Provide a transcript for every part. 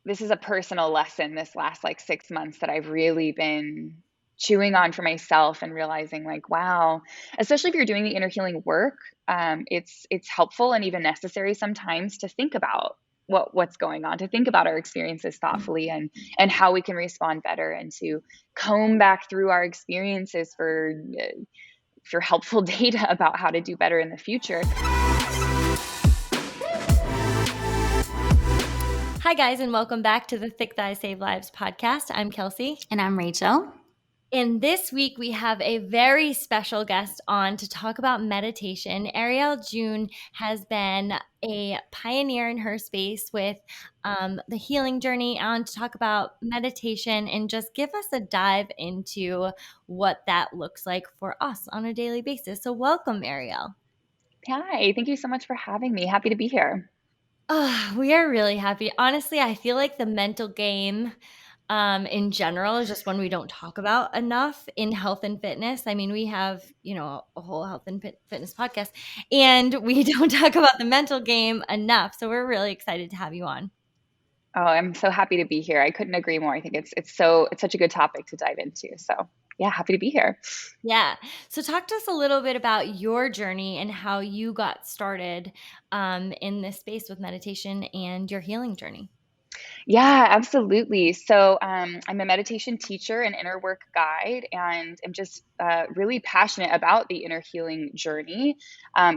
this is a personal lesson this last like 6 months that I've really been chewing on for myself and realizing like, wow, especially if you're doing the inner healing work, it's helpful and even necessary sometimes to think about what's going on, to think about our experiences thoughtfully and how we can respond better, and to comb back through our experiences for helpful data about how to do better in the future. Hi, guys, and welcome back to the Thick Thighs Save Lives podcast. I'm Kelsey. And I'm Rachel. And this week, we have a very special guest on to talk about meditation. Ariel June has been a pioneer in her space with the healing journey, on to talk about meditation and just give us a dive into what that looks like for us on a daily basis. So welcome, Ariel. Hi, thank you so much for having me. Happy to be here. Oh, we are really happy. Honestly, I feel like the mental game in general is just one we don't talk about enough in health and fitness. I mean, we have, a whole health and fitness podcast, and we don't talk about the mental game enough. So we're really excited to have you on. Oh, I'm so happy to be here. I couldn't agree more. I think it's such a good topic to dive into. So yeah, happy to be here. Yeah. So talk to us a little bit about your journey and how you got started in this space with meditation and your healing journey. Yeah, absolutely. So I'm a meditation teacher and inner work guide, and I'm just really passionate about the inner healing journey.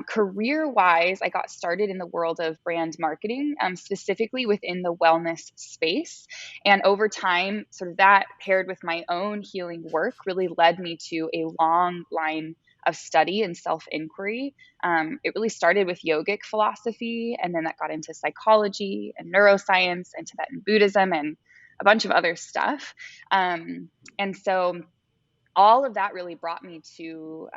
Career-wise, I got started in the world of brand marketing, specifically within the wellness space. And over time, sort of that paired with my own healing work really led me to a long line of study and self-inquiry. It really started with yogic philosophy, and then that got into psychology and neuroscience and Tibetan Buddhism and a bunch of other stuff. And so all of that really brought me to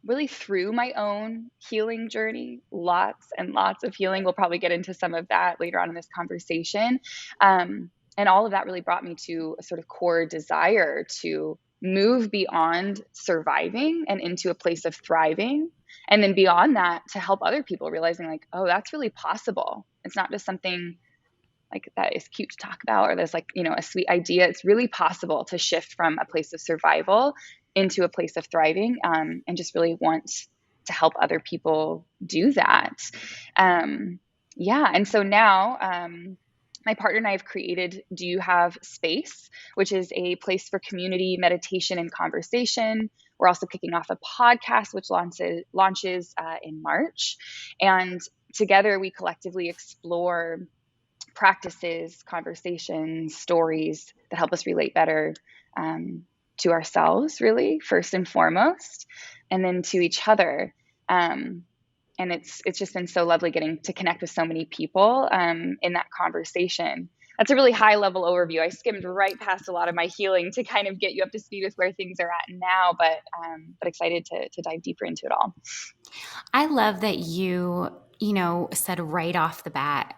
really through my own healing journey, lots and lots of healing. We'll probably get into some of that later on in this conversation. And all of that really brought me to a sort of core desire to move beyond surviving and into a place of thriving. And then beyond that, to help other people, realizing like, oh, that's really possible. It's not just something like that is cute to talk about, or there's like, a sweet idea. It's really possible to shift from a place of survival into a place of thriving, and just really want to help other people do that. Yeah. And so now, my partner and I have created Do You Have Space, which is a place for community meditation and conversation. We're also kicking off a podcast, which launches in March. And together we collectively explore practices, conversations, stories that help us relate better to ourselves, really, first and foremost, and then to each other. And it's just been so lovely getting to connect with so many people in that conversation. That's a really high level overview. I skimmed right past a lot of my healing to kind of get you up to speed with where things are at now, but excited to dive deeper into it all. I love that you said right off the bat,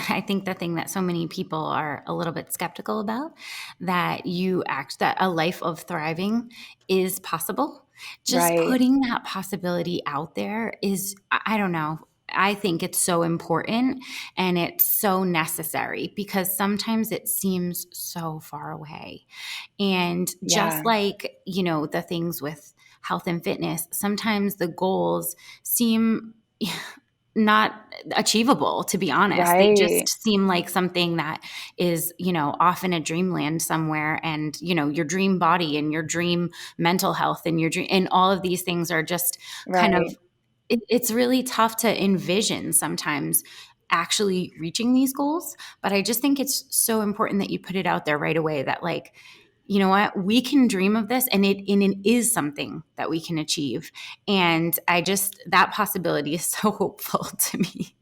I think the thing that so many people are a little bit skeptical about, that that a life of thriving is possible. Just Right. putting that possibility out there is, I don't know, I think it's so important and it's so necessary, because sometimes it seems so far away. And just like, the things with health and fitness, sometimes the goals seem not achievable, to be honest. Right. They just seem like something that is, off in a dreamland somewhere, and, your dream body and your dream mental health and your dream, and all of these things are just kind of, it's really tough to envision sometimes actually reaching these goals. But I just think it's so important that you put it out there right away, that like, you know what, we can dream of this, and it is something that we can achieve. And that possibility is so hopeful to me.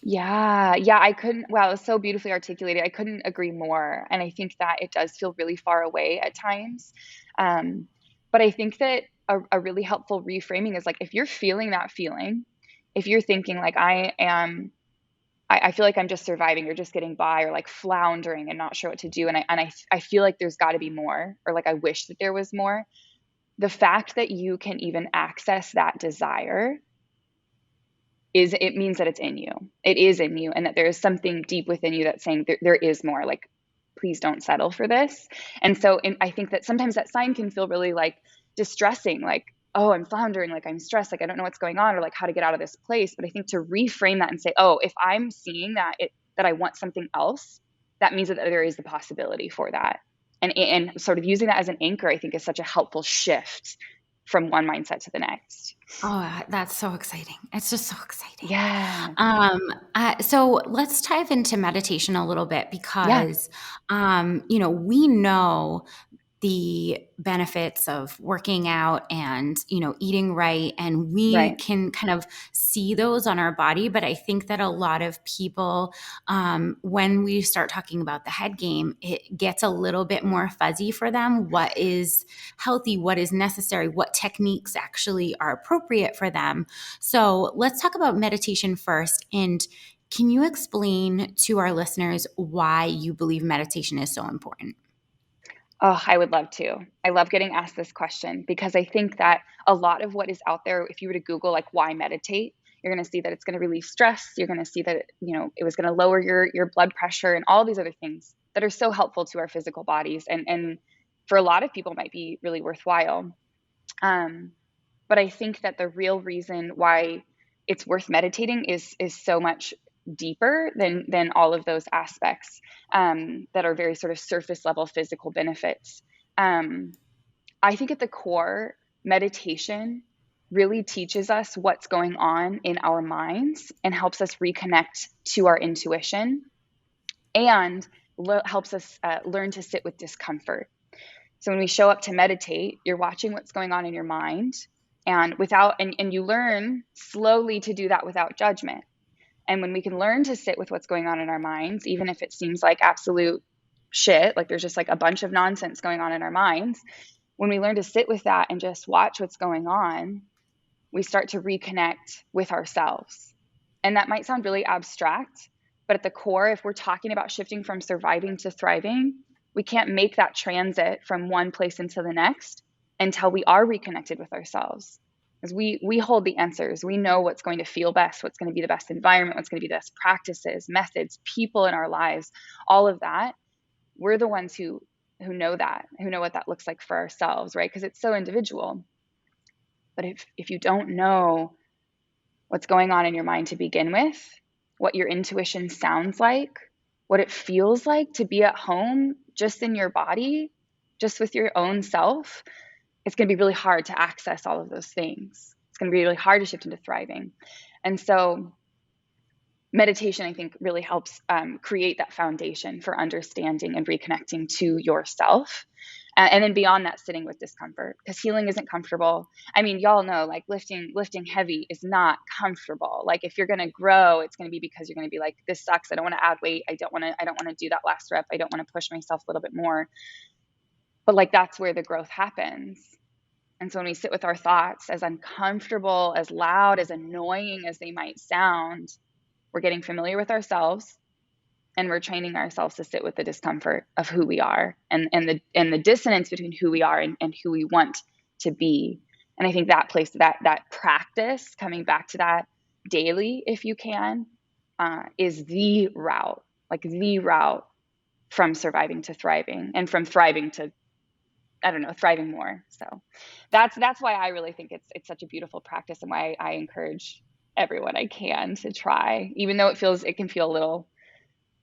Yeah, I couldn't, wow, it was so beautifully articulated. I couldn't agree more. And I think that it does feel really far away at times. But I think that a really helpful reframing is like, if you're feeling that feeling, if you're thinking like, I feel like I'm just surviving or just getting by, or like floundering and not sure what to do. And I feel like there's got to be more, or like I wish that there was more. The fact that you can even access that desire it means that it's in you. It is in you, and that there is something deep within you that's saying there is more. Like, please don't settle for this. And so I think that sometimes that sign can feel really like distressing, like, oh, I'm floundering, like I'm stressed, like I don't know what's going on, or like how to get out of this place. But I think to reframe that and say, oh, if I'm seeing that I want something else, that means that there is the possibility for that. And sort of using that as an anchor, I think, is such a helpful shift from one mindset to the next. Oh, that's so exciting. It's just so exciting. Yeah. So let's dive into meditation a little bit Yeah. because, we know the benefits of working out and, eating right. And we Right. can kind of see those on our body. But I think that a lot of people, when we start talking about the head game, it gets a little bit more fuzzy for them. What is healthy? What is necessary? What techniques actually are appropriate for them? So let's talk about meditation first. And can you explain to our listeners why you believe meditation is so important? Oh, I would love to. I love getting asked this question because I think that a lot of what is out there, if you were to Google like why meditate, you're going to see that it's going to relieve stress. You're going to see that it was going to lower your blood pressure and all these other things that are so helpful to our physical bodies, and for a lot of people might be really worthwhile. Um, but I think that the real reason why it's worth meditating is so much deeper than all of those aspects, that are very sort of surface level physical benefits. Um, I think at the core, meditation really teaches us what's going on in our minds and helps us reconnect to our intuition, and helps us learn to sit with discomfort. So when we show up to meditate, you're watching what's going on in your mind, and you learn slowly to do that without judgment. And when we can learn to sit with what's going on in our minds, even if it seems like absolute shit, like there's just like a bunch of nonsense going on in our minds, when we learn to sit with that and just watch what's going on, we start to reconnect with ourselves. And that might sound really abstract, but at the core, if we're talking about shifting from surviving to thriving, we can't make that transit from one place into the next until we are reconnected with ourselves. Because we hold the answers. We know what's going to feel best, what's going to be the best environment, what's going to be the best practices, methods, people in our lives, all of that. We're the ones who know that, who know what that looks like for ourselves, right? Because it's so individual. But if you don't know what's going on in your mind to begin with, what your intuition sounds like, what it feels like to be at home just in your body, just with your own self, it's going to be really hard to access all of those things. It's going to be really hard to shift into thriving. And so meditation, I think, really helps create that foundation for understanding and reconnecting to yourself. And then beyond that, sitting with discomfort, because healing isn't comfortable. I mean, y'all know, like lifting heavy is not comfortable. Like if you're going to grow, it's going to be because you're going to be like, this sucks. I don't want to add weight. I don't want to do that last rep. I don't want to push myself a little bit more. But like, that's where the growth happens. And so when we sit with our thoughts, as uncomfortable, as loud, as annoying as they might sound, we're getting familiar with ourselves, and we're training ourselves to sit with the discomfort of who we are, and the dissonance between who we are and who we want to be. And I think that place, that practice, coming back to that daily, if you can, is the route from surviving to thriving, and from thriving to, I don't know, thriving more. So that's why I really think it's such a beautiful practice, and why I encourage everyone I can to try, even though it can feel a little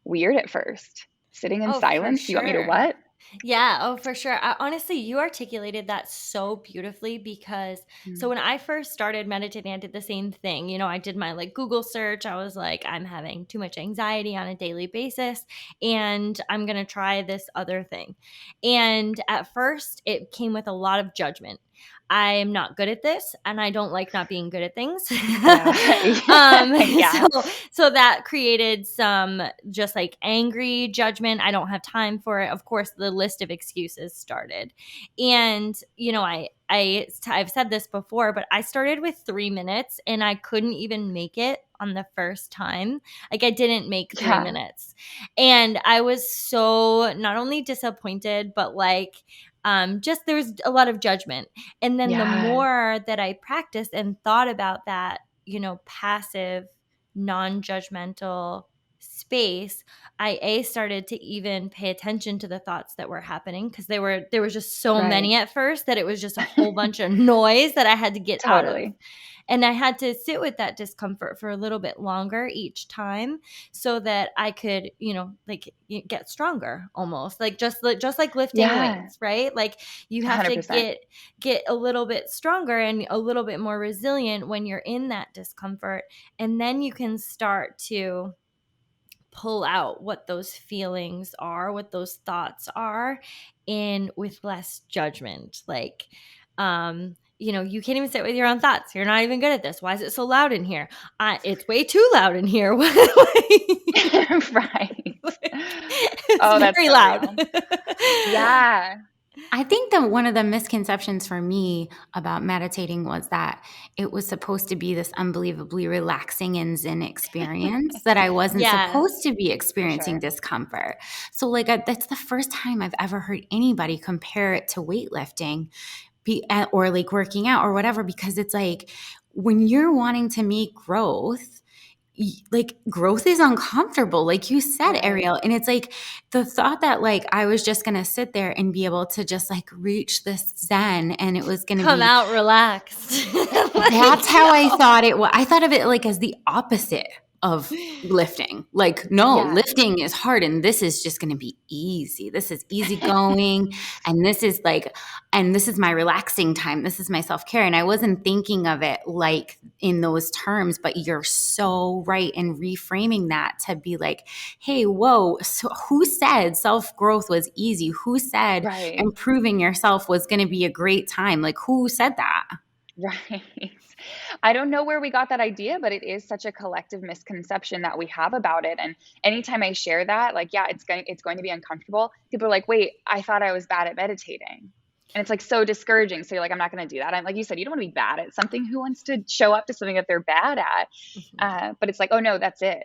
weird at first. Sitting in Oh, for silence. You want me to sure. what? Yeah, oh, for sure. Honestly, you articulated that so beautifully because so Mm. when I first started meditating, I did the same thing. I did my like Google search. I was like, I'm having too much anxiety on a daily basis and I'm going to try this other thing. And at first, it came with a lot of judgment. I am not good at this and I don't like not being good at things. Yeah. Yeah. So that created some just like angry judgment. I don't have time for it. Of course, the list of excuses started. And, I've said this before, but I started with 3 minutes and I couldn't even make it on the first time. Like I didn't make 3 minutes. And I was so not only disappointed, but like, just there was a lot of judgment. And then the Yeah. more that I practiced and thought about that, passive, non-judgmental space, I started to even pay attention to the thoughts that were happening, because there was just so Right. many at first that it was just a whole bunch of noise that I had to get out of. Totally. And I had to sit with that discomfort for a little bit longer each time, so that I could, get stronger, almost like just like lifting Yeah. weights, right? Like you have to 100%. get a little bit stronger and a little bit more resilient when you're in that discomfort. And then you can start to pull out what those feelings are, what those thoughts are, in with less judgment. Like, you can't even sit with your own thoughts. You're not even good at this. Why is it so loud in here? It's way too loud in here. Right. It's Oh, that's very so loud. real. Yeah. I think that one of the misconceptions for me about meditating was that it was supposed to be this unbelievably relaxing and zen experience, that I wasn't Yeah, supposed to be For experiencing sure. discomfort. So like that's the first time I've ever heard anybody compare it to weightlifting or like working out or whatever, because it's like when you're wanting to make growth, like growth is uncomfortable, like you said, Right. Ariel. And it's like the thought that like I was just going to sit there and be able to just like reach this zen and it was going to come be, out relaxed. that's Like, how I no. thought it was. I thought of it like as the opposite of lifting. Like, no, Yeah. lifting is hard and this is just going to be easy. This is easy going. And this is like, and this is my relaxing time. This is my self care. And I wasn't thinking of it like in those terms, but you're so right in reframing that to be like, hey, whoa, so who said self growth was easy? Who said Right. improving yourself was going to be a great time? Like, who said that? Right. I don't know where we got that idea, but it is such a collective misconception that we have about it. And anytime I share that, like, yeah, it's going to be uncomfortable. People are like, "Wait, I thought I was bad at meditating." And it's like so discouraging. So you're like, "I'm not going to do that." And like you said, you don't want to be bad at something. Who wants to show up to something that they're bad at? But it's like, "Oh no, that's it."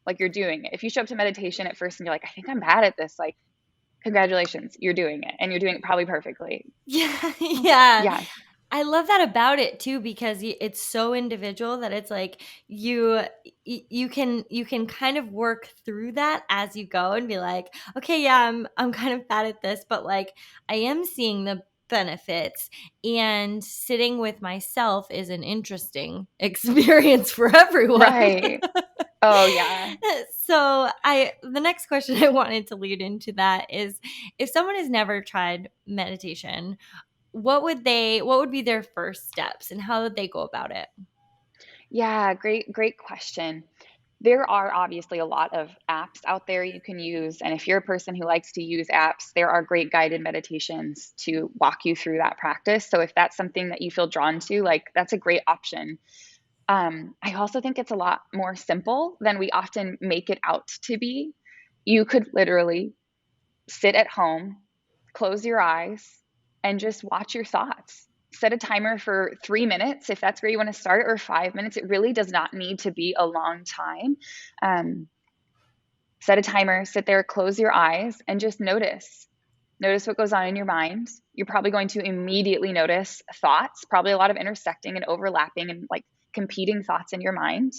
Like you're doing it. If you show up to meditation at first and you're like, "I think I'm bad at this," like, congratulations, you're doing it, and you're doing it probably perfectly. Yeah, yeah. Yeah. I love that about it too, because it's so individual that it's like you can kind of work through that as you go and be like, okay, yeah, I'm kind of bad at this, but like I am seeing the benefits, and sitting with myself is an interesting experience for everyone. Right. Oh yeah. So the next question I wanted to lead into that is, if someone has never tried meditation, what would be their first steps, and how would they go about it? Yeah, great question. There are obviously a lot of apps out there you can use, and if you're a person who likes to use apps, there are great guided meditations to walk you through that practice. So if that's something that you feel drawn to, like that's a great option. I also think it's a lot more simple than we often make it out to be. You could literally sit at home, close your eyes, and just watch your thoughts. Set a timer for 3 minutes if that's where you want to start, or 5 minutes. It really does not need to be a long time. Um, Set a timer, sit there, close your eyes, and just notice. Notice what goes on in your mind. You're probably going to immediately notice thoughts, probably a lot of intersecting and overlapping and like competing thoughts in your mind.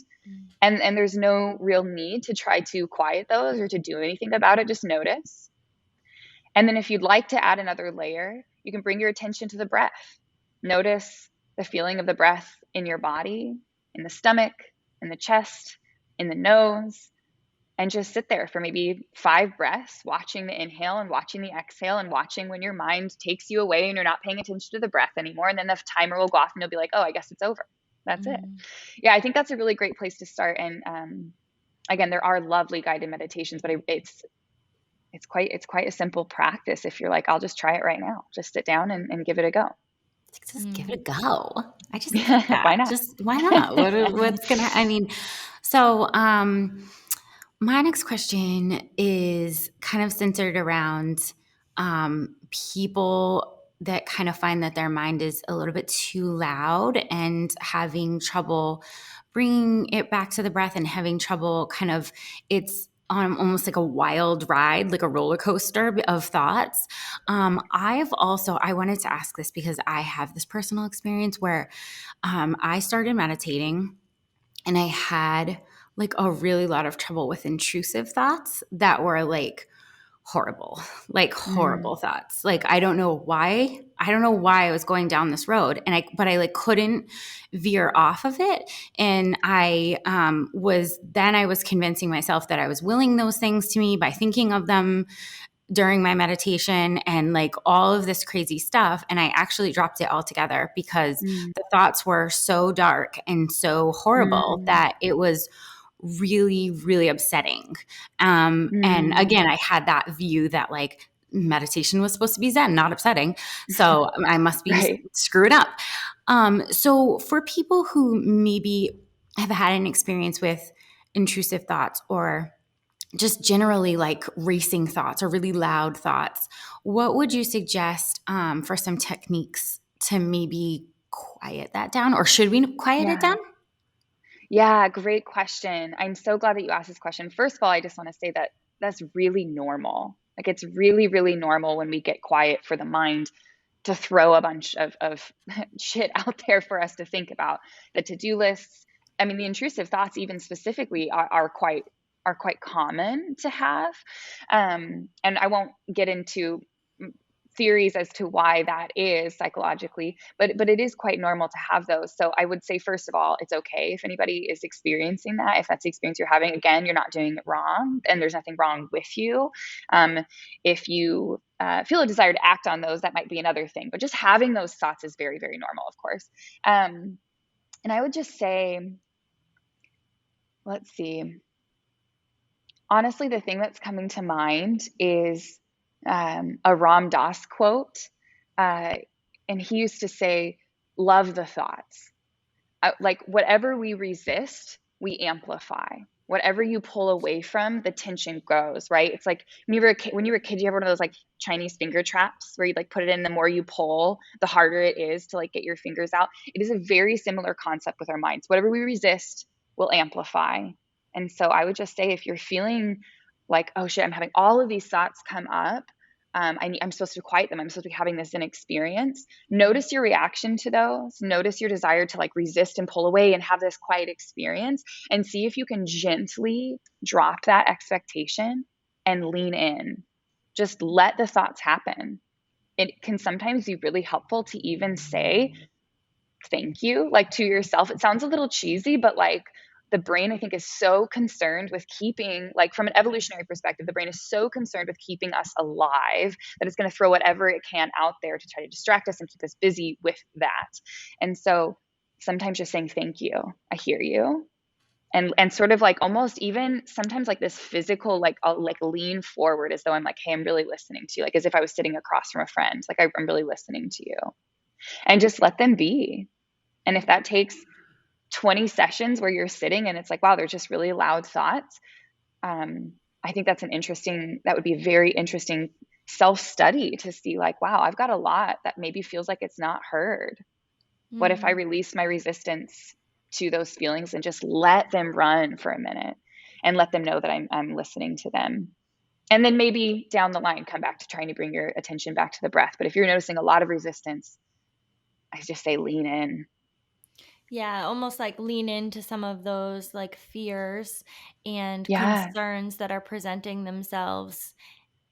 And there's no real need to try to quiet those or to do anything about it. Just notice. And then if you'd like to add another layer, you can bring your attention to the breath. Notice the feeling of the breath in your body, in the stomach, in the chest, in the nose, and just sit there for maybe 5 breaths, watching the inhale and watching the exhale and watching when your mind takes you away and you're not paying attention to the breath anymore. And then the timer will go off and you'll be like, oh, I guess it's over. That's it. Mm. Yeah, I think that's a really great place to start. And again, there are lovely guided meditations, but it's quite a simple practice if you're like, I'll just try it right now. Just sit down and give it a go. Just give it a go. I just like that. Why not? Just why not? What's gonna? I mean, so my next question is kind of centered around people that kind of find that their mind is a little bit too loud and having trouble bringing it back to the breath, and having trouble kind of it's almost like a wild ride, like a roller coaster of thoughts. I wanted to ask this because I have this personal experience where I started meditating And I had like a really lot of trouble with intrusive thoughts that were like Mm. horrible thoughts. Like, I don't know why. I don't know why I was going down this road, but I like couldn't veer off of it. And I was convincing myself that I was willing those things to me by thinking of them during my meditation and like all of this crazy stuff. And I actually dropped it altogether because Mm. the thoughts were so dark and so horrible Mm. that it was really, really upsetting. And Mm. again, I had that view that like meditation was supposed to be Zen, not upsetting. So I must be Right. screwed up. So for people who maybe have had an experience with intrusive thoughts or just generally like racing thoughts or really loud thoughts, what would you suggest for some techniques to maybe quiet that down? Or should we quiet it Yeah. down? Yeah, great question. I'm so glad that you asked this question. First of all, I just want to say that that's really normal. Like it's really, really normal when we get quiet for the mind to throw a bunch of shit out there for us to think about. The to-do lists, I mean, the intrusive thoughts even specifically are quite common to have. And I won't get into theories as to why that is psychologically, but it is quite normal to have those. So I would say first of all, it's okay if anybody is experiencing that. If that's the experience you're having, again, you're not doing it wrong, and there's nothing wrong with you. Um, if you feel a desire to act on those, that might be another thing. But just having those thoughts is very, very normal, of course. And I would just say, let's see. Honestly, the thing that's coming to mind is a Ram Dass quote. Uh, and he used to say, love the thoughts. Like whatever we resist, we amplify. Whatever you pull away from, the tension grows, right? It's like when you were a kid, you have one of those like Chinese finger traps where you like put it in, the more you pull, the harder it is to like get your fingers out. It is a very similar concept with our minds. Whatever we resist will amplify. And so I would just say if you're feeling like, oh shit, I'm having all of these thoughts come up, I'm supposed to quiet them. I'm supposed to be having this in experience. Notice your reaction to those. Notice your desire to like resist and pull away and have this quiet experience, and see if you can gently drop that expectation and lean in. Just let the thoughts happen. It can sometimes be really helpful to even say thank you, like to yourself. It sounds a little cheesy, but like the brain, I think, is so concerned with keeping, like from an evolutionary perspective, the brain is so concerned with keeping us alive that it's going to throw whatever it can out there to try to distract us and keep us busy with that. And so sometimes just saying thank you, I hear you, and sort of like almost even sometimes like this physical, like I'll like lean forward as though I'm like, hey, I'm really listening to you, like as if I was sitting across from a friend, like I'm really listening to you, and just let them be. And if that takes 20 sessions where you're sitting and it's like, wow, they're just really loud thoughts. I think that would be a very interesting self study to see, like, wow, I've got a lot that maybe feels like it's not heard. What if I Mm. release my resistance to those feelings and just let them run for a minute and let them know that I'm listening to them? And then maybe down the line, come back to trying to bring your attention back to the breath. But if you're noticing a lot of resistance, I just say lean in. Yeah, almost like lean into some of those like fears and Yeah. concerns that are presenting themselves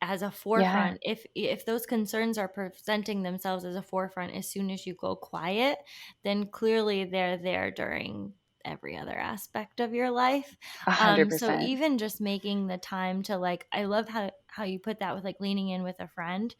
as a Yeah. forefront. If those concerns are presenting themselves as a forefront as soon as you go quiet, then clearly they're there during every other aspect of your life. A hundred So percent. even just making the time to like, I love how you put that with like leaning in with a friend,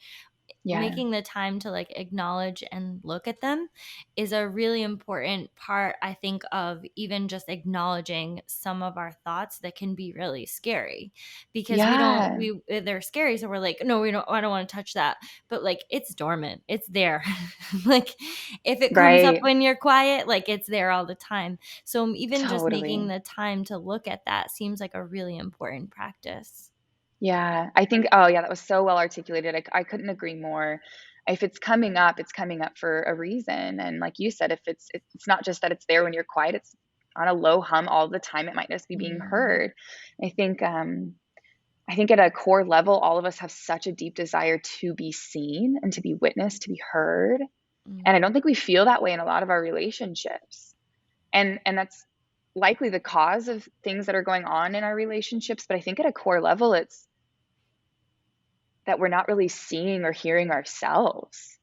Yeah. making the time to like acknowledge and look at them is a really important part, I think, of even just acknowledging some of our thoughts that can be really scary, because Yeah. they're scary, so we're like, no, I don't want to touch that, but like it's dormant, it's there. Like if it comes up Right. when you're quiet, like it's there all the time. So even just making Totally. the time to look at that seems like a really important practice. Yeah. I think, oh yeah, that was so well articulated. I couldn't agree more. If it's coming up for a reason. And like you said, if it's not just that it's there when you're quiet, it's on a low hum all the time. It might just be being Mm, heard. I think, I think at a core level, all of us have such a deep desire to be seen and to be witnessed, to be heard. And I mm, don't think we feel that way in a lot of our relationships. And that's likely the cause of things that are going on in our relationships, but I think at a core level, it's that we're not really seeing or hearing ourselves.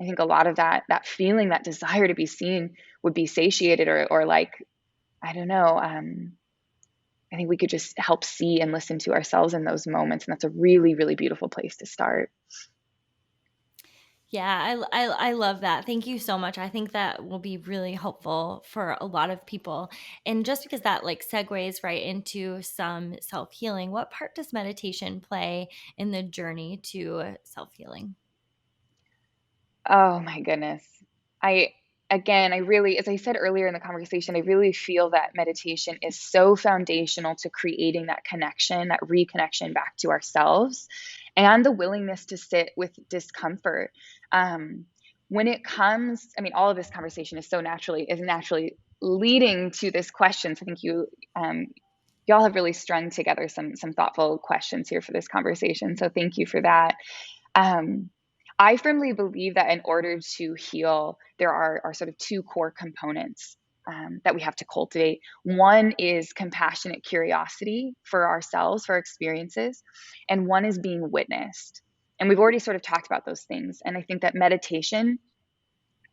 I think a lot of that feeling, that desire to be seen would be satiated, or like, I don't know, I think we could just help see and listen to ourselves in those moments. And that's a really, really beautiful place to start. Yeah, I love that. Thank you so much. I think that will be really helpful for a lot of people. And just because that like segues right into some self-healing, what part does meditation play in the journey to self-healing? Oh my goodness. I Again, I really, as I said earlier in the conversation, I really feel that meditation is so foundational to creating that connection, that reconnection back to ourselves, and the willingness to sit with discomfort. Um, when it comes, I mean, all of this conversation is naturally leading to this question. So I think y'all have really strung together some thoughtful questions here for this conversation. So thank you for that. Um, I firmly believe that in order to heal, there are sort of two core components that we have to cultivate. One is compassionate curiosity for ourselves, for our experiences, and one is being witnessed. And we've already sort of talked about those things. And I think that meditation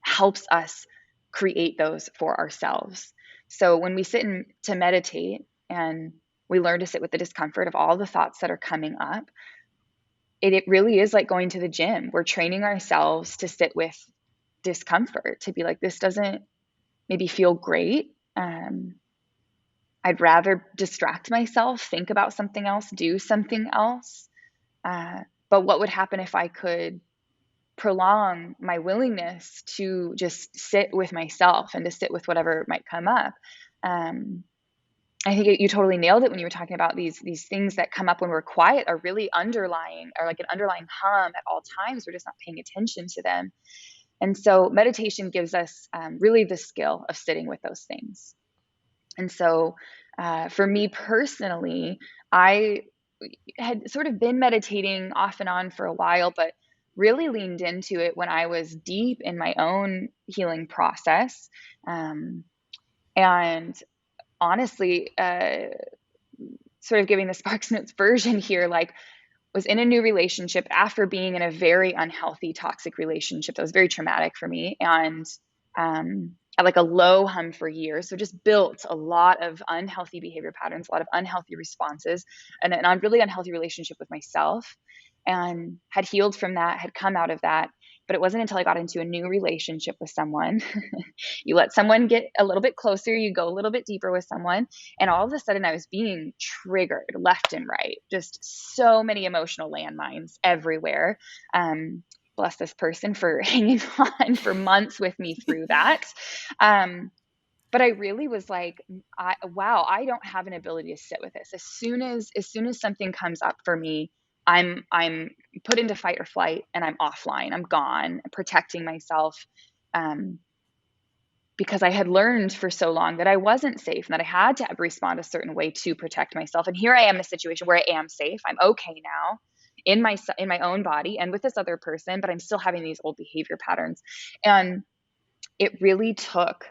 helps us create those for ourselves. So when we sit to meditate and we learn to sit with the discomfort of all the thoughts that are coming up, it really is like going to the gym. We're training ourselves to sit with discomfort, to be like, this doesn't maybe feel great. I'd rather distract myself, think about something else, do something else. But what would happen if I could prolong my willingness to just sit with myself and to sit with whatever might come up? I think you totally nailed it when you were talking about these things that come up when we're quiet are really underlying, or like an underlying hum at all times. We're just not paying attention to them. And so meditation gives us really the skill of sitting with those things. And so for me personally, I had sort of been meditating off and on for a while, but really leaned into it when I was deep in my own healing process. And honestly, sort of giving the Sparks Notes version here, like, was in a new relationship after being in a very unhealthy, toxic relationship that was very traumatic for me, and at like a low hum for years. So just built a lot of unhealthy behavior patterns, a lot of unhealthy responses, and an really unhealthy relationship with myself, and had healed from that, had come out of that. But it wasn't until I got into a new relationship with someone. You let someone get a little bit closer, you go a little bit deeper with someone, and all of a sudden I was being triggered left and right. Just so many emotional landmines everywhere. Bless this person for hanging on for months with me through that. But I really was like, wow, I don't have an ability to sit with this. As soon as something comes up for me, I'm put into fight or flight, and I'm offline. I'm gone, protecting myself, because I had learned for so long that I wasn't safe and that I had to respond a certain way to protect myself. And here I am in a situation where I am safe. I'm okay now in my own body and with this other person, but I'm still having these old behavior patterns. And it really took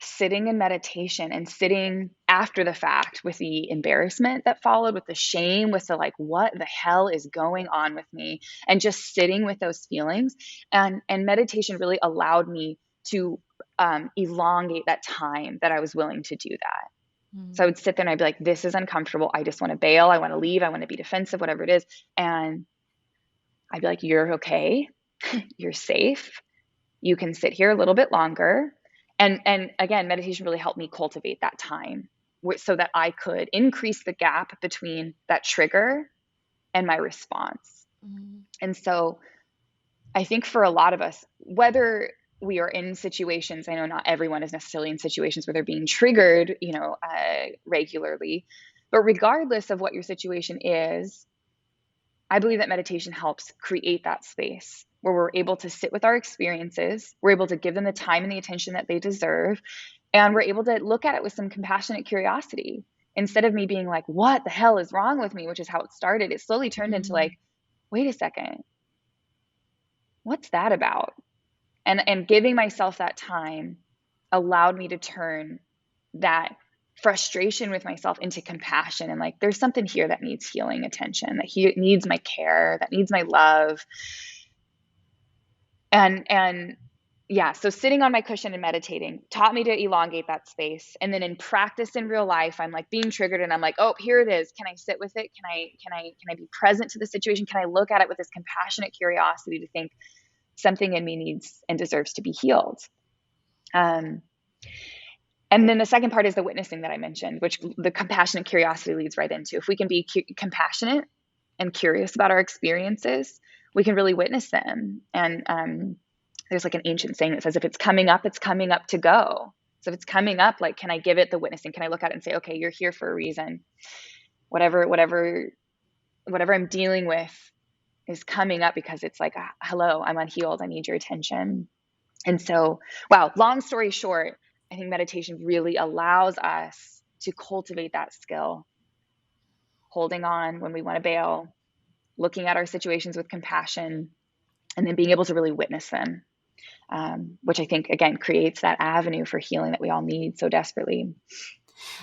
sitting in meditation and sitting after the fact with the embarrassment that followed, with the shame, with the like, what the hell is going on with me? And just sitting with those feelings. And meditation really allowed me to elongate that time that I was willing to do that. So I would sit there and I'd be like, this is uncomfortable. I just want to bail. I want to leave. I want to be defensive, whatever it is. And I'd be like, you're okay. You're safe. You can sit here a little bit longer. And again, meditation really helped me cultivate that time so that I could increase the gap between that trigger and my response. And so I think for a lot of us, whether we are in situations, I know not everyone is necessarily in situations where they're being triggered, regularly, but regardless of what your situation is, I believe that meditation helps create that space where we're able to sit with our experiences, we're able to give them the time and the attention that they deserve, and we're able to look at it with some compassionate curiosity. Instead of me being like, what the hell is wrong with me, which is how it started, it slowly turned into like, wait a second, what's that about? And giving myself that time allowed me to turn that frustration with myself into compassion, and like, there's something here that needs healing attention, that he needs my care, that needs my love. And yeah, so sitting on my cushion and meditating taught me to elongate that space. And then in practice in real life, I'm like being triggered and I'm like, oh, here it is. Can I sit with it? Can I be present to the situation? Can I look at it with this compassionate curiosity to think something in me needs and deserves to be healed? And then the second part is the witnessing that I mentioned, which the compassionate curiosity leads right into. If we can be compassionate and curious about our experiences, we can really witness them. And there's like an ancient saying that says, if it's coming up to go. So if it's coming up, like, can I give it the witnessing? Can I look at it and say, okay, you're here for a reason. Whatever I'm dealing with is coming up because it's like, hello, I'm unhealed. I need your attention. And so, wow, long story short, I think meditation really allows us to cultivate that skill, holding on when we want to bail, looking at our situations with compassion, and then being able to really witness them, which I think, again, creates that avenue for healing that we all need so desperately.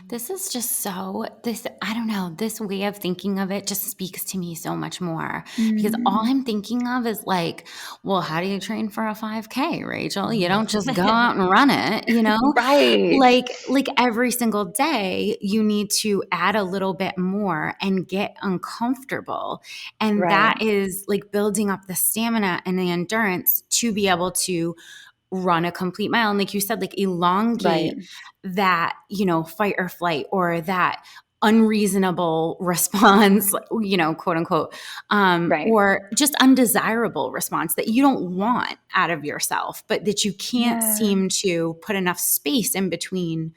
This is just I don't know, this way of thinking of it just speaks to me so much more, because all I'm thinking of is like, well, how do you train for a 5K, Rachel? You don't just go out and run it, you know? Right. Like every single day you need to add a little bit more and get uncomfortable. And Right. that is like building up the stamina and the endurance to be able to run a complete mile. And like you said, like elongate Right. that, fight or flight, or that unreasonable response, quote unquote, Right. or just undesirable response that you don't want out of yourself, but that you can't Yeah. seem to put enough space in between,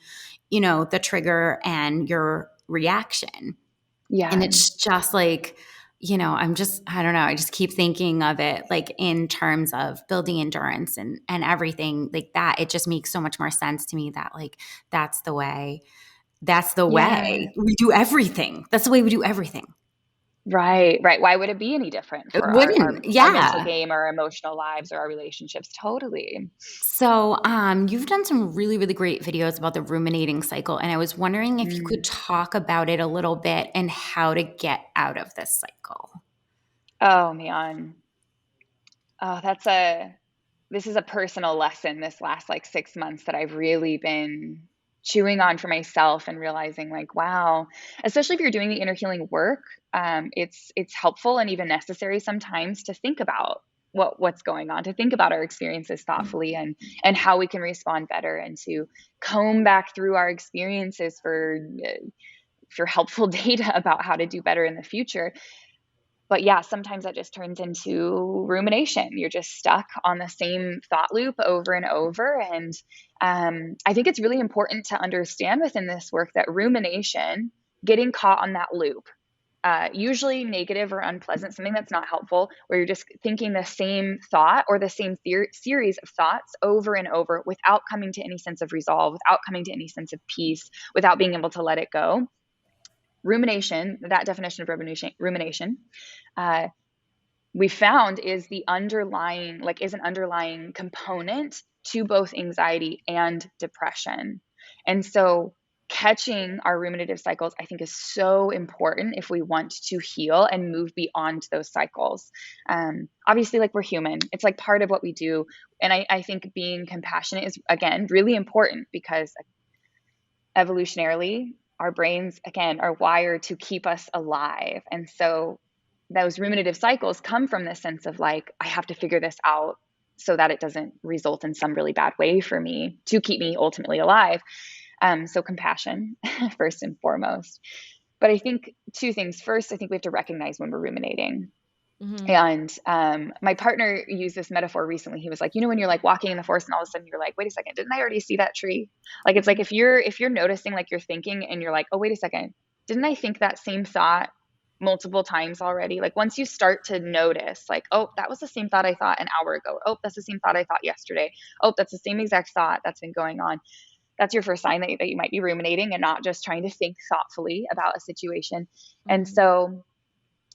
the trigger and your reaction. Yeah. And it's just like, I don't know. I just keep thinking of it like in terms of building endurance and everything like that. It just makes so much more sense to me that like, that's the way Yeah. we do everything. That's the way we do everything. Right. Why would it be any different It for wouldn't. our mental Yeah. game, our emotional lives, or our relationships? Totally. So, you've done some really, really great videos about the ruminating cycle. And I was wondering if you could talk about it a little bit and how to get out of this cycle. Oh, man. Oh, this is a personal lesson this last like 6 months that I've really been chewing on for myself and realizing like, wow, especially if you're doing the inner healing work, it's helpful and even necessary sometimes to think about what's going on, to think about our experiences thoughtfully and how we can respond better, and to comb back through our experiences for helpful data about how to do better in the future. But yeah, sometimes that just turns into rumination. You're just stuck on the same thought loop over and over. And I think it's really important to understand within this work that rumination, getting caught on that loop, usually negative or unpleasant, something that's not helpful, where you're just thinking the same thought or the same series of thoughts over and over without coming to any sense of resolve, without coming to any sense of peace, without being able to let it go. Rumination, that definition of rumination, we found is an underlying component to both anxiety and depression. And so catching our ruminative cycles, I think, is so important if we want to heal and move beyond those cycles. Obviously, like, we're human. It's like part of what we do. And I think being compassionate is, again, really important, because evolutionarily, our brains, again, are wired to keep us alive. And so those ruminative cycles come from this sense of like, I have to figure this out so that it doesn't result in some really bad way for me to keep me ultimately alive. So compassion, first and foremost. But I think two things. First, I think we have to recognize when we're ruminating. And my partner used this metaphor recently. He was like, when you're like walking in the forest and all of a sudden you're like, wait a second, didn't I already see that tree? Like, it's like if you're noticing, like, you're thinking and you're like, oh, wait a second, didn't I think that same thought multiple times already? Like, once you start to notice, like, oh, that was the same thought I thought an hour ago. Oh, that's the same thought I thought yesterday. Oh, that's the same exact thought that's been going on. That's your first sign that you might be ruminating and not just trying to think thoughtfully about a situation. And so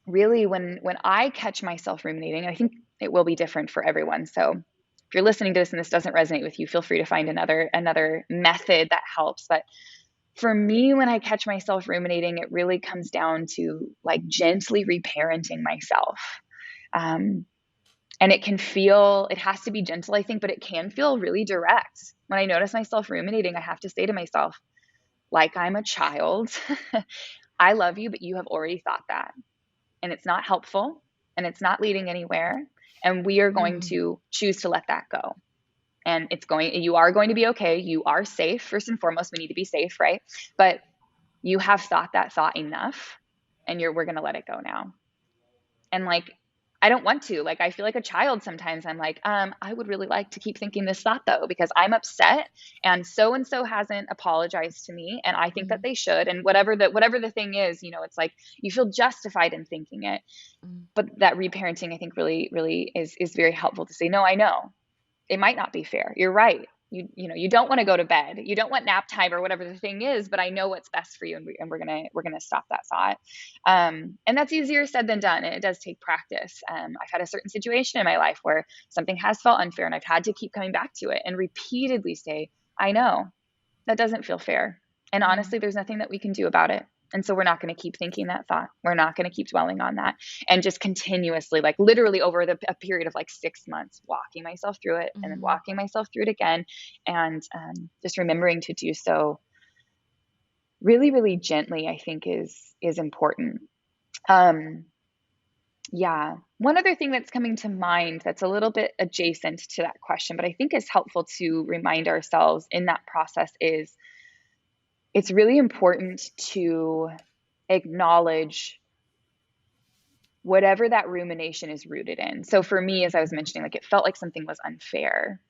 really, when I catch myself ruminating, I think it will be different for everyone. So if you're listening to this and this doesn't resonate with you, feel free to find another method that helps. But For me, when I catch myself ruminating, it really comes down to like gently reparenting myself. And it has to be gentle, I think, but it can feel really direct. When I notice myself ruminating, I have to say to myself, like I'm a child, I love you, but you have already thought that. And it's not helpful and it's not leading anywhere. And we are going to choose to let that go. And you are going to be okay. You are safe. First and foremost, we need to be safe, right? But you have thought that thought enough and we're going to let it go now. And like, I don't want to, like, I feel like a child sometimes. I'm like, I would really like to keep thinking this thought though, because I'm upset and so hasn't apologized to me. And I think that they should. And whatever the thing is, it's like, you feel justified in thinking it. But that reparenting, I think really, really is very helpful to say, no, I know it might not be fair. You're right. You don't want to go to bed. You don't want nap time or whatever the thing is, but I know what's best for you. And we're going to stop that thought. And that's easier said than done. And it does take practice. I've had a certain situation in my life where something has felt unfair and I've had to keep coming back to it and repeatedly say, I know that doesn't feel fair. And honestly, there's nothing that we can do about it. And so we're not going to keep thinking that thought. We're not going to keep dwelling on that, and just continuously, like literally over a period of like 6 months, walking myself through it and then walking myself through it again. And just remembering to do so really, really gently, I think is important. Yeah. One other thing that's coming to mind that's a little bit adjacent to that question, but I think is helpful to remind ourselves in that process is it's really important to acknowledge whatever that rumination is rooted in. So for me, as I was mentioning, like it felt like something was unfair,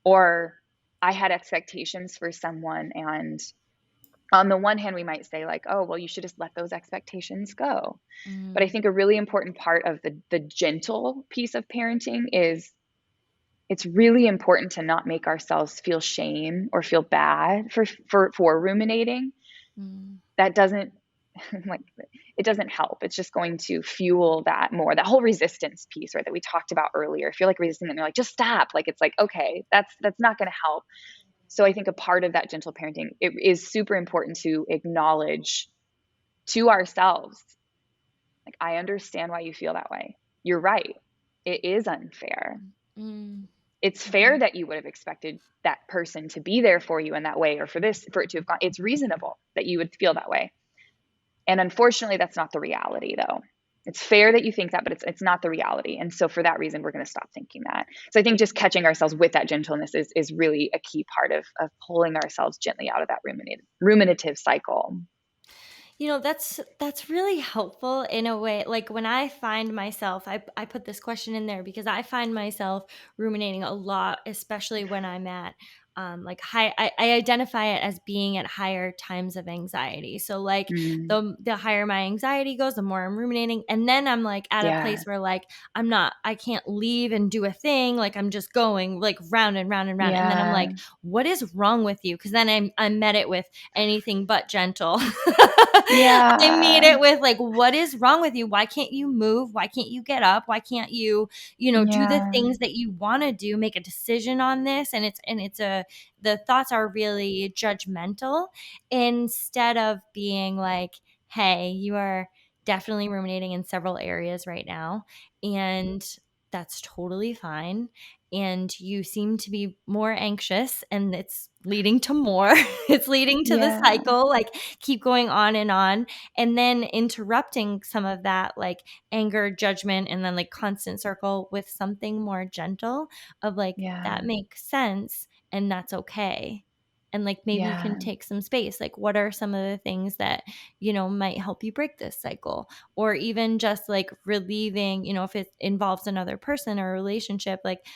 or I had expectations for someone. And on the one hand, we might say like, oh, well, you should just let those expectations go. But I think a really important part of the gentle piece of parenting is it's really important to not make ourselves feel shame or feel bad for ruminating. That doesn't like, it doesn't help. It's just going to fuel that more, that whole resistance piece, right, that we talked about earlier. If you're like resisting and you're like, just stop, like, it's like, okay, that's not going to help. So I think a part of that gentle parenting, it is super important to acknowledge to ourselves, like, I understand why you feel that way. You're right. It is unfair. It's fair that you would have expected that person to be there for you in that way, or for it to have gone. It's reasonable that you would feel that way. And unfortunately, that's not the reality, though. It's fair that you think that, but it's not the reality. And so for that reason, we're going to stop thinking that. So I think just catching ourselves with that gentleness is really a key part of pulling ourselves gently out of that ruminative cycle. That's really helpful in a way. Like when I find myself, I put this question in there because I find myself ruminating a lot, especially when I'm at like high. I identify it as being at higher times of anxiety. So like the higher my anxiety goes, the more I'm ruminating, and then I'm like at a place where like I can't leave and do a thing. Like I'm just going like round and round and round, and then I'm like, what is wrong with you? Because then I met it with anything but gentle. I meet it with like, what is wrong with you? Why can't you move? Why can't you get up? Why can't you, do the things that you want to do, make a decision on this? And the thoughts are really judgmental instead of being like, hey, you are definitely ruminating in several areas right now. And that's totally fine. And you seem to be more anxious, and it's leading to more. It's leading to the cycle, like keep going on. And then interrupting some of that like anger, judgment, and then like constant circle with something more gentle of like, that makes sense and that's okay. And like maybe you can take some space. Like what are some of the things that, might help you break this cycle? Or even just like relieving, if it involves another person or a relationship, like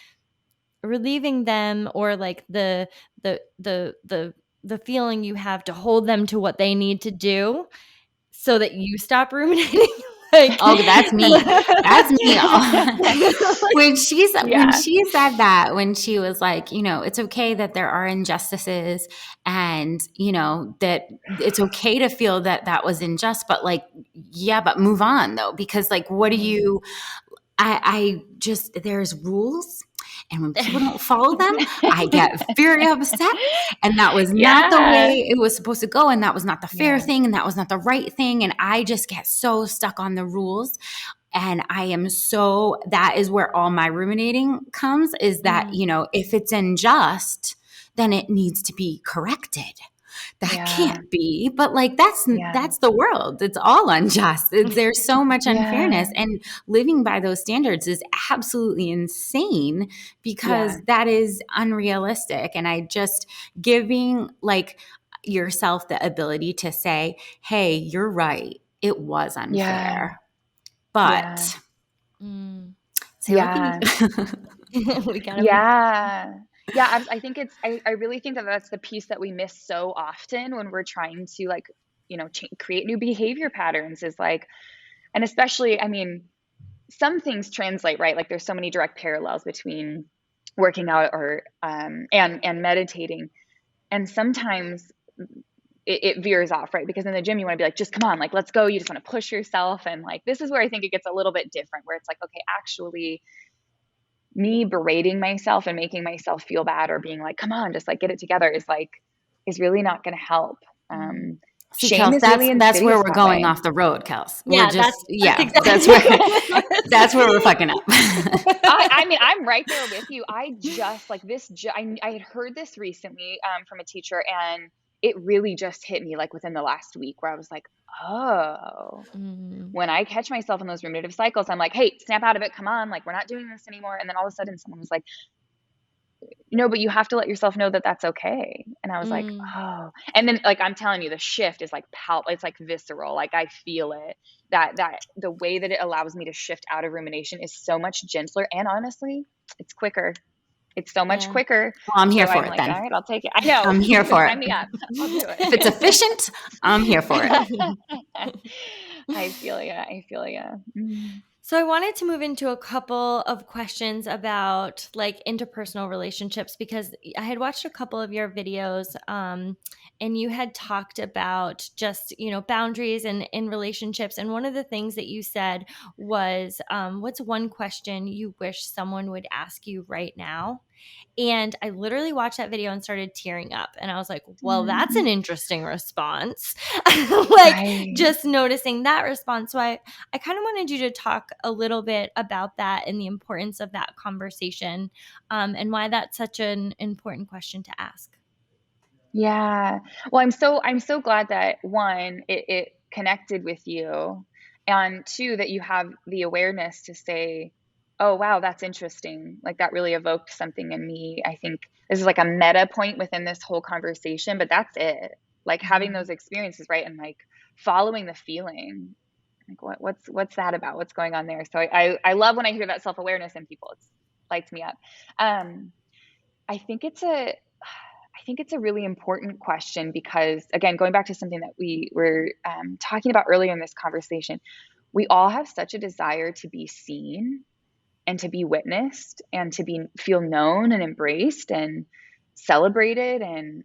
relieving them, or like the feeling you have to hold them to what they need to do so that you stop ruminating. Like, oh, that's me. That's me. when she said that, when she was like, it's okay that there are injustices, and that it's okay to feel that was unjust, but like, but move on though, because like, what do you? I just, there's rules. And when people don't follow them, I get very upset. And that was not the Yeah. way it was supposed to go. And that was not the fair Yeah. thing. And that was not the right thing. And I just get so stuck on the rules. And that is where all my ruminating comes, is that, you know, if it's unjust, then it needs to be corrected. That can't be, but like, that's the world. It's all unjust. There's so much unfairness, and living by those standards is absolutely insane, because that is unrealistic. And I just giving like yourself the ability to say, hey, you're right. It was unfair, but say what you We gotta I think I really think that that's the piece that we miss so often when we're trying to, like, you know, create new behavior patterns, is like, and especially, I mean, some things translate, right? Like, there's so many direct parallels between working out or and meditating, and sometimes it veers off, right? Because in the gym, you want to be like, just come on, like, let's go. You just want to push yourself. And like, this is where I think it gets a little bit different, where it's like, okay, actually, me berating myself and making myself feel bad, or being like, come on, just like get it together, is really not going to help. See, Shame Kels, is really that's where insidious we're that going way. off the road, Kels. We're Yeah, just, exactly that's where we're fucking up. I mean, I'm right there with you. I just like this. I had heard this recently from a teacher, and it really just hit me like within the last week, where I was like, oh, when I catch myself in those ruminative cycles, I'm like, hey, snap out of it. Come on. Like, we're not doing this anymore. And then all of a sudden someone was like, no, but you have to let yourself know that that's okay. And I was like, oh, and then like, I'm telling you, the shift is like it's like visceral. Like, I feel it, that the way that it allows me to shift out of rumination is so much gentler. And honestly, it's quicker. It's so much quicker. Well, I'm here So for I'm it like, then. all right, I'll take it. I know. I'm here for it. Sign me up. I'll do it. If it's efficient, I'm here for it. I feel ya. I feel ya. So I wanted to move into a couple of questions about like interpersonal relationships, because I had watched a couple of your videos and you had talked about just, you know, boundaries and in relationships. And one of the things that you said was, what's one question you wish someone would ask you right now? And I literally watched that video and started tearing up. And I was like, well, that's an interesting response. Just noticing that response. So I kind of wanted you to talk a little bit about that and the importance of that conversation, and why that's such an important question to ask. Yeah. Well, I'm so glad that, one, it connected with you, and two, that you have the awareness to say, oh, wow, that's interesting. Like, that really evoked something in me. I think this is like a meta point within this whole conversation, but that's it. Like, having those experiences, right? And like following the feeling. Like, what's that about? What's going on there? So I love when I hear that self-awareness in people. It's lights me up. I think it's a really important question, because, again, going back to something that we were talking about earlier in this conversation, we all have such a desire to be seen and to be witnessed and to feel known and embraced and celebrated. And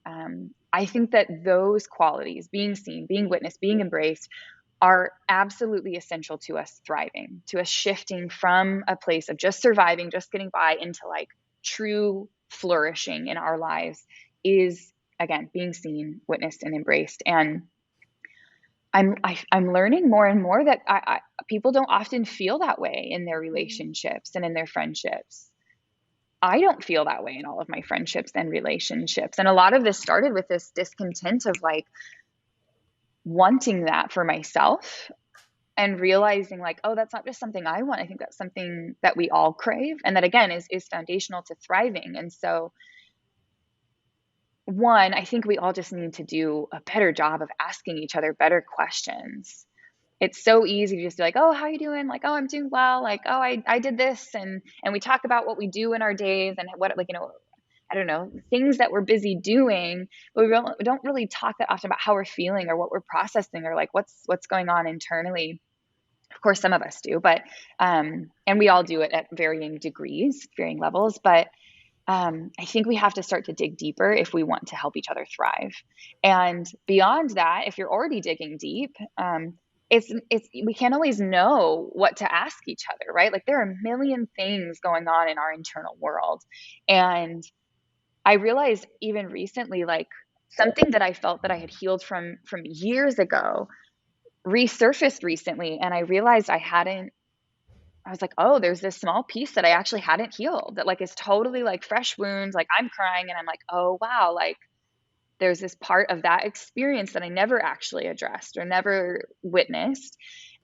I think that those qualities, being seen, being witnessed, being embraced, are absolutely essential to us thriving, to us shifting from a place of just surviving, just getting by, into like true flourishing in our lives, is, again, being seen, witnessed, and embraced. And I'm learning more and more that people don't often feel that way in their relationships and in their friendships. I don't feel that way in all of my friendships and relationships. And a lot of this started with this discontent of like wanting that for myself, and realizing like, oh, that's not just something I want. I think that's something that we all crave, and that, again, is foundational to thriving. And so, one, I think we all just need to do a better job of asking each other better questions. It's so easy to just be like, oh, how are you doing? Like, oh, I'm doing well. Like, oh, I did this. And we talk about what we do in our days and what, like, you know, I don't know, things that we're busy doing, but we don't really talk that often about how we're feeling or what we're processing, or like what's going on internally. Of course, some of us do, but and we all do it at varying degrees, varying levels. But I think we have to start to dig deeper if we want to help each other thrive. And beyond that, if you're already digging deep, it's we can't always know what to ask each other, right? Like there are a million things going on in our internal world. And I realized even recently, like something that I felt that I had healed from years ago resurfaced recently. And I realized I was like, oh, there's this small piece that I actually hadn't healed that like is totally like fresh wounds. Like I'm crying and I'm like, oh wow, like there's this part of that experience that I never actually addressed or never witnessed.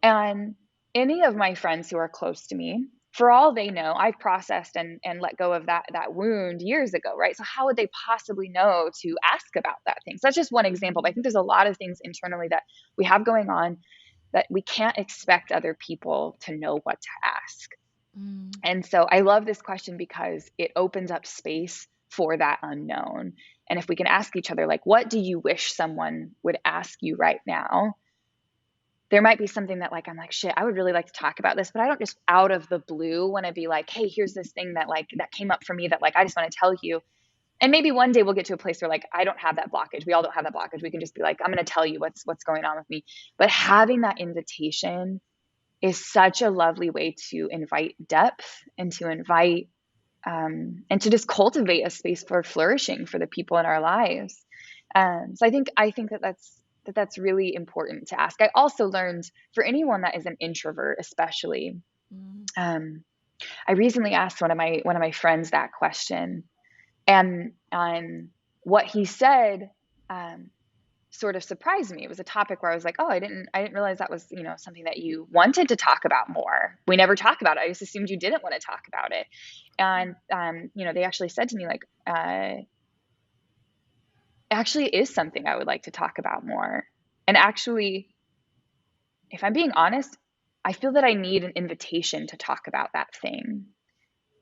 And any of my friends who are close to me, for all they know, I've processed and let go of that wound years ago, right? So how would they possibly know to ask about that thing? So that's just one example. But I think there's a lot of things internally that we have going on that we can't expect other people to know what to ask. And so I love this question because it opens up space for that unknown. And if we can ask each other, like, what do you wish someone would ask you right now? There might be something that like, I'm like, shit, I would really like to talk about this, but I don't just out of the blue want to be like, hey, here's this thing that like, that came up for me that like, I just want to tell you. And maybe one day we'll get to a place where like, I don't have that blockage. We all don't have that blockage. We can just be like, I'm going to tell you what's going on with me. But having that invitation is such a lovely way to invite depth and to invite and to just cultivate a space for flourishing for the people in our lives. So I think that's really important to ask. I also learned for anyone that is an introvert, especially, um, I recently asked one of my friends that question, and what he said sort of surprised me. It was a topic where I was like, oh, I didn't realize that was, something that you wanted to talk about more. We never talk about it. I just assumed you didn't want to talk about it. And, they actually said to me like, actually is something I would like to talk about more. And actually, if I'm being honest, I feel that I need an invitation to talk about that thing.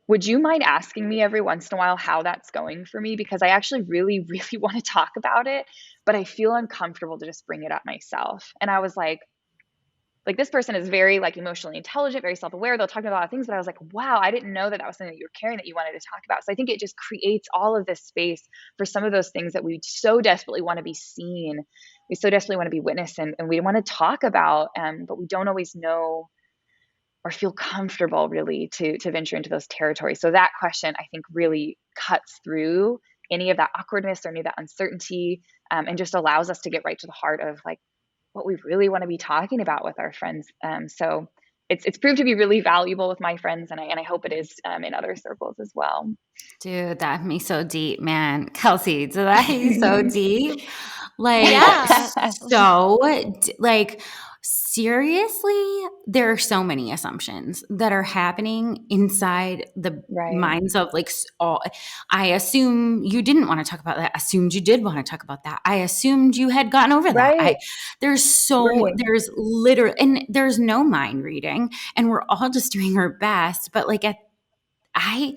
Would you mind asking me every once in a while how that's going for me? Because I actually really, really want to talk about it, but I feel uncomfortable to just bring it up myself. And I was like this person is very like emotionally intelligent, very self-aware. They'll talk about a lot of things, but I was like, wow, I didn't know that was something that you were carrying that you wanted to talk about. So I think it just creates all of this space for some of those things that we so desperately want to be seen. We so desperately want to be witnessed and we want to talk about, but we don't always know or feel comfortable really to venture into those territories. So that question, I think, really cuts through any of that awkwardness or any of that uncertainty, and just allows us to get right to the heart of like what we really want to be talking about with our friends. So it's proved to be really valuable with my friends, and I hope it is in other circles as well. Dude, that hit me so deep, man. Kelsey, did that hit you so deep? Like, Yeah. so, like, seriously, there are so many assumptions that are happening inside the Right, minds of like all. I assume you didn't want to talk about that. Assumed you did want to talk about that. I assumed you had gotten over that. right, right, There's literally, and there's no mind reading, and we're all just doing our best. But like, I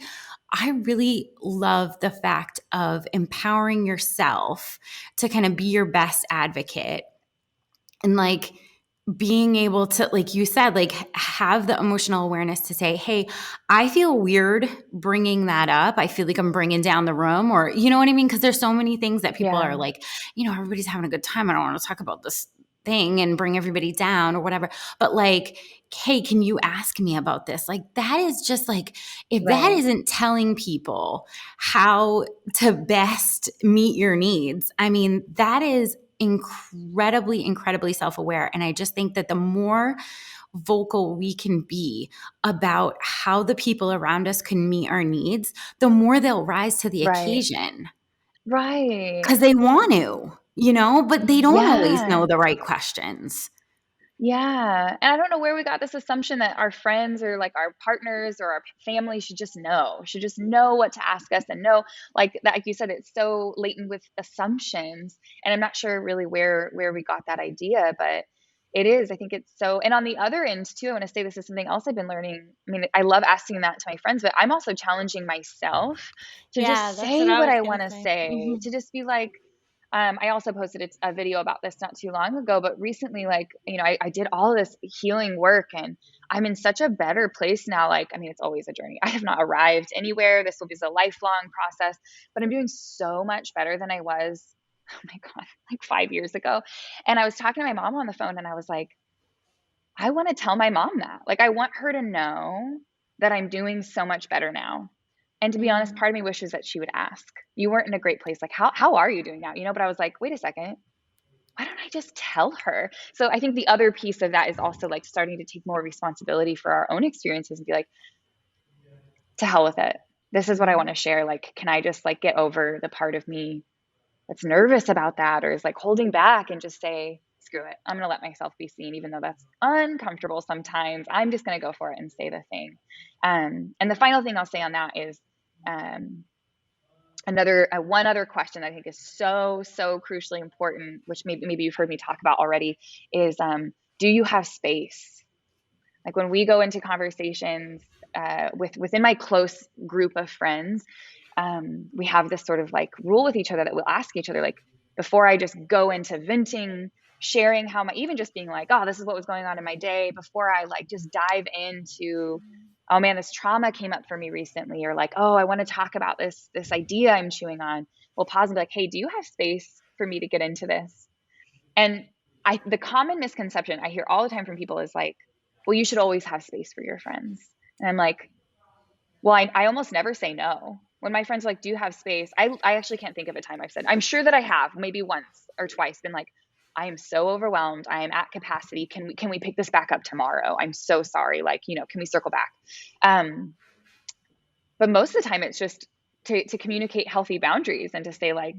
I really love the fact of empowering yourself to kind of be your best advocate and like being able to, like you said, like have the emotional awareness to say, hey, I feel weird bringing that up. I feel like I'm bringing down the room, or you know what I mean? Because there's so many things that people yeah, are like, everybody's having a good time. I don't want to talk about this thing and bring everybody down or whatever. But like, hey, can you ask me about this? Like that is just like, if that right, isn't telling people how to best meet your needs, I mean, that is incredibly self-aware. And I just think that the more vocal we can be about how the people around us can meet our needs, the more they'll rise to the right, occasion right. because they want to, but they don't always Yeah. know the right questions. Yeah, and I don't know where we got this assumption that our friends or like our partners or our family should just know what to ask us and know like that, like you said, it's so latent with assumptions, and I'm not sure really where we got that idea, but it is. I think it's so. And on the other end too, I want to say this is something else I've been learning. I mean, I love asking that to my friends, but I'm also challenging myself to Yeah, just that's what say I what was I gonna want to say. say, to just be like, I also posted a video about this not too long ago, but recently, like, I did all this healing work and I'm in such a better place now. Like, I mean, it's always a journey. I have not arrived anywhere. This will be a lifelong process, but I'm doing so much better than I was, oh my God, like 5 years ago. And I was talking to my mom on the phone and I was like, I want to tell my mom that. Like, I want her to know that I'm doing so much better now. And to be honest, Mm. part of me wishes that she would ask. You weren't in a great place. Like, how are you doing now? You know, but I was like, wait a second. Why don't I just tell her? So I think the other piece of that is also like starting to take more responsibility for our own experiences and be like, to hell with it. This is what I want to share. Like, can I just like get over the part of me that's nervous about that or is like holding back and just say, screw it. I'm going to let myself be seen, even though that's uncomfortable sometimes. I'm just going to go for it and say the thing. And the final thing I'll say on that is um, one other question that I think is so crucially important, which maybe you've heard me talk about already, is do you have space? Like when we go into conversations within my close group of friends, we have this sort of like rule with each other that we'll ask each other, like before I just go into venting, sharing how my, even just being like, oh, this is what was going on in my day, before I like just dive into, oh man, this trauma came up for me recently, or like, oh, I want to talk about this idea I'm chewing on. We'll pause and be like, hey, do you have space for me to get into this? And the common misconception I hear all the time from people is like, well, you should always have space for your friends. And I'm like, well, I almost never say no. When my friends are like, do you have space? I actually can't think of a time I've said, I'm sure that I have maybe once or twice been like, I am so overwhelmed. I am at capacity. Can we pick this back up tomorrow? I'm so sorry. Like, you know, can we circle back? Um, but most of the time it's just to communicate healthy boundaries and to say like,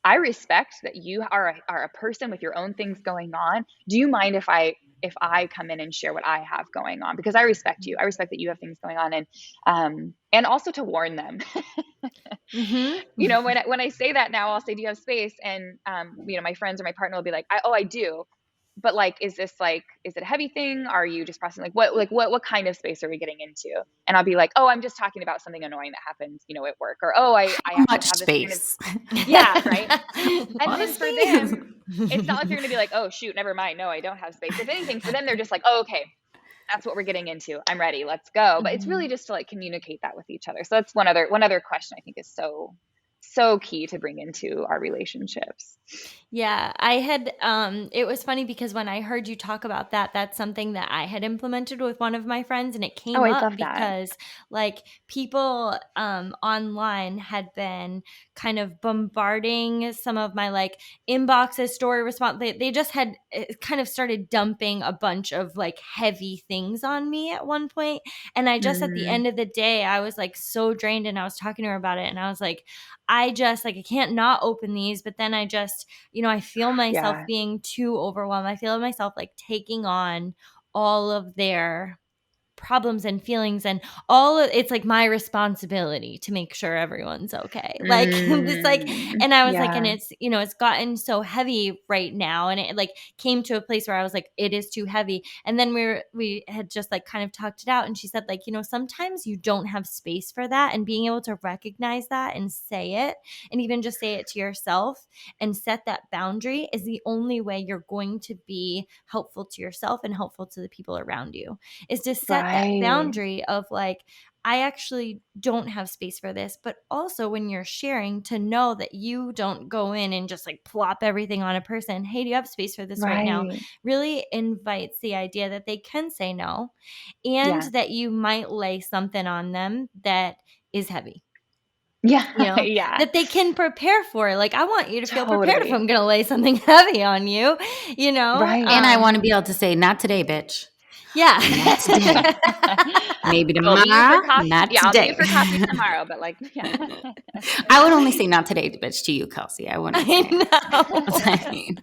I respect that you are a person with your own things going on. Do you mind if I come in and share what I have going on? Because I respect you. I respect that you have things going on, and also to warn them. You know, Mm-hmm. when I say that now, I'll say, "Do you have space?" And you know, my friends or my partner will be like, "Oh, I do." But like, is it a heavy thing? Are you just processing what kind of space are we getting into? And I'll be like, oh, I'm just talking about something annoying that happens, you know, at work, or oh, I How actually much have this kind of, space? yeah, right. And then Honestly. for them, it's not like they're going to be like, oh, shoot, never mind. No, I don't have space. If anything, for them, they're just like, oh, okay, that's what we're getting into. I'm ready. Let's go. But it's really Mhm. just to like communicate that with each other. So that's one other question I think is so key to bring into our relationships. Yeah, I had it was funny because when I heard you talk about that, that's something that I had implemented with one of my friends, and it Oh, came I up love that. because like people online had been kind of bombarding some of my like inboxes, story response. They just had kind of started dumping a bunch of like heavy things on me at one point, and I just at the Mm, end of the day I was like so drained, and I was talking to her about it, and I was like, I just like I can't not open these, but then I just, I feel myself yeah. being too overwhelmed. I feel myself like taking on all of their problems and feelings, and it's like my responsibility to make sure everyone's okay. Like it's like, and I was like, and Yeah. it's gotten so heavy right now, and it like came to a place where I was like, it is too heavy. And then we had just like kind of talked it out, and she said like, sometimes you don't have space for that, and being able to recognize that and say it, and even just say it to yourself and set that boundary is the only way you're going to be helpful to yourself and helpful to the people around you, is to set that Right. boundary of like, I actually don't have space for this. But also when you're sharing, to know that you don't go in and just like plop everything on a person. Hey, do you have space for this right now? Right. Really invites the idea that they can say no, and Yeah. that you might lay something on them that is heavy, Yeah. Yeah. that they can prepare for. Like, I want you to feel prepared if Totally. I'm going to lay something heavy on you, you know? Right. And I want to be able to say, not today, bitch. Yeah. Not today. Maybe We'll be you for tomorrow, coffee. not Yeah, I'll be you today. for coffee tomorrow, but like, yeah. I would only say not today, bitch, to you, Kelsey. I wouldn't say. That's what I I mean.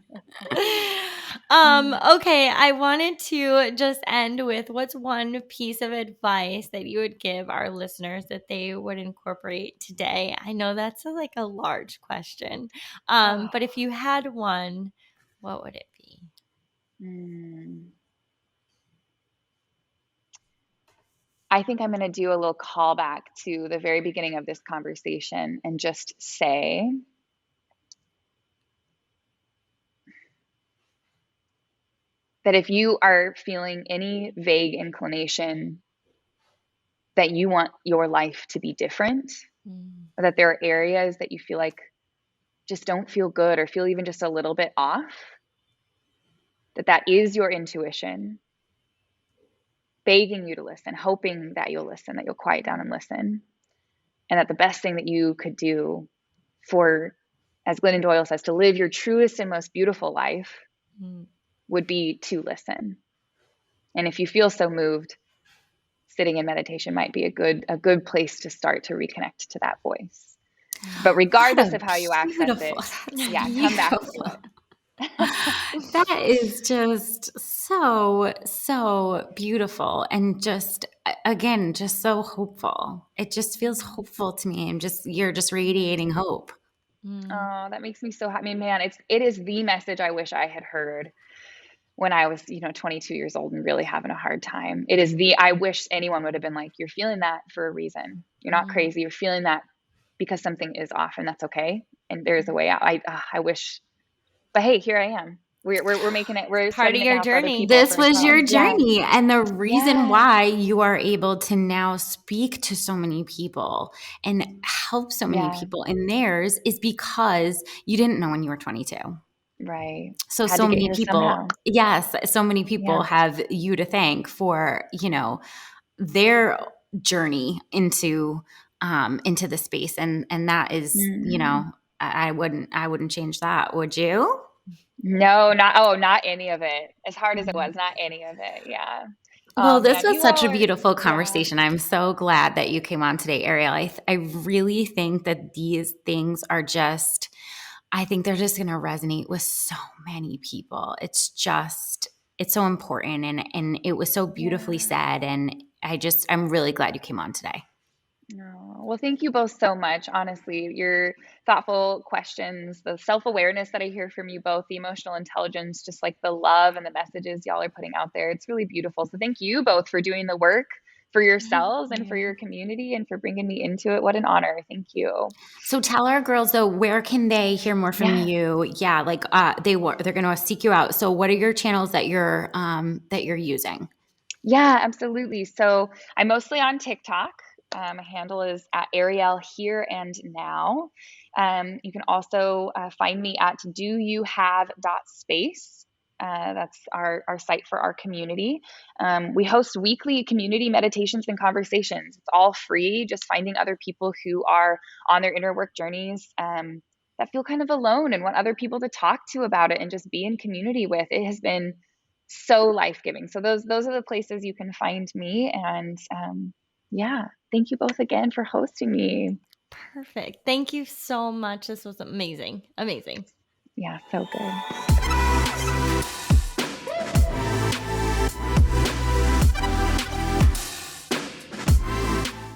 know. Okay, I wanted to just end with, what's one piece of advice that you would give our listeners that they would incorporate today? I know that's like a large question. Oh. But if you had one, what would it be? Hmm. I think I'm going to do a little callback to the very beginning of this conversation and just say that if you are feeling any vague inclination that you want your life to be different, Mm. or that there are areas that you feel like just don't feel good or feel even just a little bit off, that is your intuition. begging you to listen, hoping that you'll listen, that you'll quiet down and listen. And that the best thing that you could do for, as Glennon Doyle says, to live your truest and most beautiful life would be to listen. And if you feel so moved, sitting in meditation might be a good place to start to reconnect to that voice. But regardless of how you access it, come back to it. That is just so beautiful, and just, again, just so hopeful. It just feels hopeful to me. You're just radiating hope. Oh, that makes me so happy, man. It is the message I wish I had heard when I was, 22 years old and really having a hard time. I wish anyone would have been like, you're feeling that for a reason. You're not crazy. You're feeling that because something is off, and that's okay. And there's a way out. I wish, but hey, here I am. We're making it. We're part of your journey. This was your journey, and the reason why you are able to now speak to so many people and help so many people in theirs is because you didn't know when you were 22. Right. So many people, so many people have you to thank for, their journey into the space. And that is, I wouldn't change that. Would you? No, not any of it. As hard as it was, not any of it. Yeah. Well, this was such a beautiful conversation. I'm so glad that you came on today, Ariel. I really think that these things are just, I think they're just going to resonate with so many people. It's so important, and it was so beautifully said. And I'm really glad you came on today. Oh, well, thank you both so much. Honestly, your thoughtful questions, the self-awareness that I hear from you both, the emotional intelligence, just like the love and the messages y'all are putting out there. It's really beautiful. So thank you both for doing the work for yourselves and for your community and for bringing me into it. What an honor. Thank you. So tell our girls, though, where can they hear more from you? Yeah, like they're going to seek you out. So what are your channels that you're using? Yeah, absolutely. So I'm mostly on TikTok. My handle is at Ariel Here and Now. You can also find me at doyouhave.space. That's our site for our community. We host weekly community meditations and conversations. It's all free, just finding other people who are on their inner work journeys that feel kind of alone and want other people to talk to about it and just be in community with. It has been so life-giving. So those are the places you can find me. And thank you both again for hosting me. Perfect. Thank you so much. This was amazing. Yeah, so good.